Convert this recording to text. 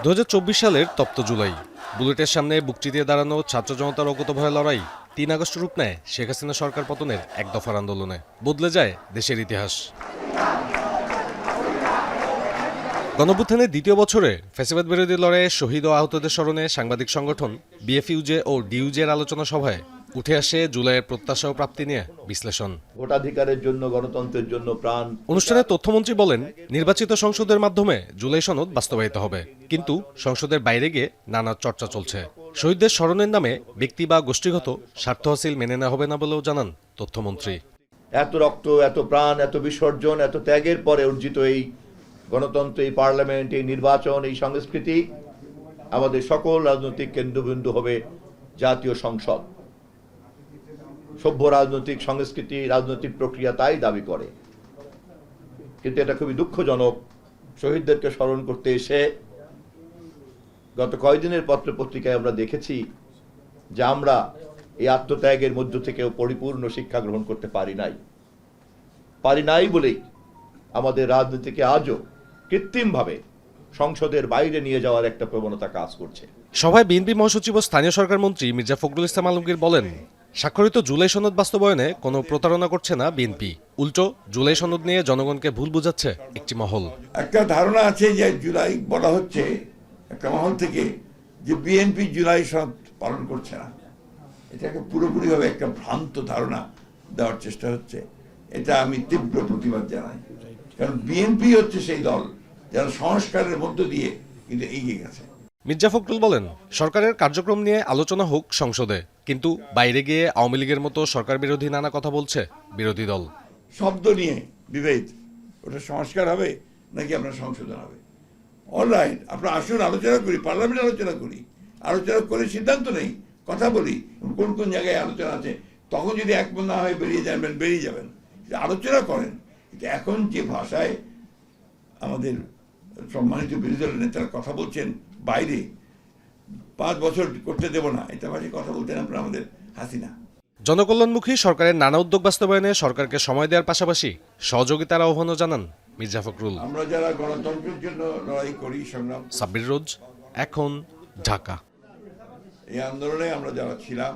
2024 সালের তপ্ত জুলাই বুলেটের সামনে বুক চিতিয়ে দাঁড়ানো ছাত্র জনতার অকুতোভয় লড়াই 3 আগস্ট রূপ নেয় শেখ হাসিনা সরকার পতনের এক দফার আন্দোলনে। বদলে যায় দেশের ইতিহাস। গণঅভ্যুত্থানের দ্বিতীয় বছরে ফ্যাসিবাদ বিরোধী লড়াইয়ে শহীদ ও আহতদের স্মরণে সাংবাদিক সংগঠন বিএফইউজে ও ডিইউজের আলোচনা সভায় উঠে আসে জুলাইয়ের প্রত্যাশা ও প্রাপ্তি নিয়ে বিশ্লেষণ। ভোটাধিকারের জন্য, গণতন্ত্রের জন্য প্রাণ। অনুষ্ঠানে তথ্যমন্ত্রী বলেন, নির্বাচিত সংসদের মাধ্যমে জুলাই সনদ বাস্তবায়িত হবে, কিন্তু সংসদের বাইরে গিয়ে নানা চর্চা চলছে। শহীদদের স্মরণের নামে ব্যক্তি বা গোষ্ঠীগত স্বার্থ হাসিল মেনে নেওয়া হবে না বলেও জানান তথ্যমন্ত্রী। এত রক্ত, এত প্রাণ, এত বিসর্জন, এত ত্যাগের পরে অর্জিত এই গণতন্ত্র, এই পার্লামেন্ট, এই নির্বাচন, এই সংস্কৃতি, আমাদের সকল রাজনৈতিক কেন্দ্রবিন্দু হবে জাতীয় সংসদ। সভ্য রাজনৈতিক সংস্কৃতি, রাজনৈতিক প্রক্রিয়া তাই দাবি করে। কিন্তু এটা খুবই দুঃখজনক, শহীদদেরকে স্মরণ করতে এসে গত কয়েকদিনের পত্রপত্রিকায় আমরা দেখেছি যে আমরা এই আত্মত্যাগের মধ্য থেকেও পরিপূর্ণ শিক্ষা গ্রহণ করতে পারি নাই বলেই আমাদের রাজনীতিকে আজও কৃত্রিমভাবে সংসদের বাইরে নিয়ে যাওয়ার একটা প্রবণতা কাজ করছে। সভায় বিএনপি মহাসচিব ও স্থানীয় সরকার মন্ত্রী মির্জা ফখরুল ইসলাম আলমগীর বলেন, স্বাক্ষরিত জুলাই সনদ বাস্তবায়নে কোনো প্রতারণা করছে না বিএনপি, উল্টো জুলাই সনদ নিয়ে জনগণকে ভুল বোঝাচ্ছে একটি মহল। একটা ধারণা আছে যে জুলাই বলা হচ্ছে একটা মহল থেকে যে বিএনপি জুলাই সনদ পালন করছে না। এটাকে পুরোপুরিভাবে একটা ভ্রান্ত ধারণা দেওয়ার চেষ্টা হচ্ছে। এটা আমি তীব্র প্রতিবাদ জানাই, কারণ বিএনপি হচ্ছে সেই দল যারা সংস্কারের মধ্য দিয়ে কিন্তু এগিয়ে গেছে। মির্জা ফখরুল বলেন, সরকারের কার্যক্রম নিয়ে আলোচনা হোক সংসদে, কিন্তু বাইরে গিয়ে আওয়ামী লীগের মতো সরকার বিরোধী নানা কথা বলছে বিরোধী দল। শব্দ নিয়ে বিভেদ, ওটা সংস্কার হবে নাকি আপনার সংশোধন হবে? অলরাইট, আপনার আসুন আলোচনা করি, পার্লামেন্টে আলোচনা করি, আলোচনা করে সিদ্ধান্ত নেই, কথা বলি কোন কোন জায়গায় আলোচনা আছে। তখন যদি একমত না হয় বেরিয়ে যাবেন, আলোচনা করেন। কিন্তু এখন যে ভাষায় আমাদের সম্মানিত বিরোধী দলের নেতারা কথা বলছেন, বাইরে 5 বছর করতে দেব না, এটা ভাষায় কথা বলতেন আপনারা আমাদের হাসিনা। জনকল্যাণমুখী সরকারের নানা উদ্যোগ বাস্তবায়নে সরকারকে সময় দেওয়ার পাশাপাশি সহযোগিতার আহ্বানও জানান মির্জা ফখরুল। আমরা যারা গণতন্ত্রের জন্য লড়াই করি, সংগ্রাম, সাব্বির রোজ, এখন, ঢাকা। এই আন্দোলনে আমরা যারা ছিলাম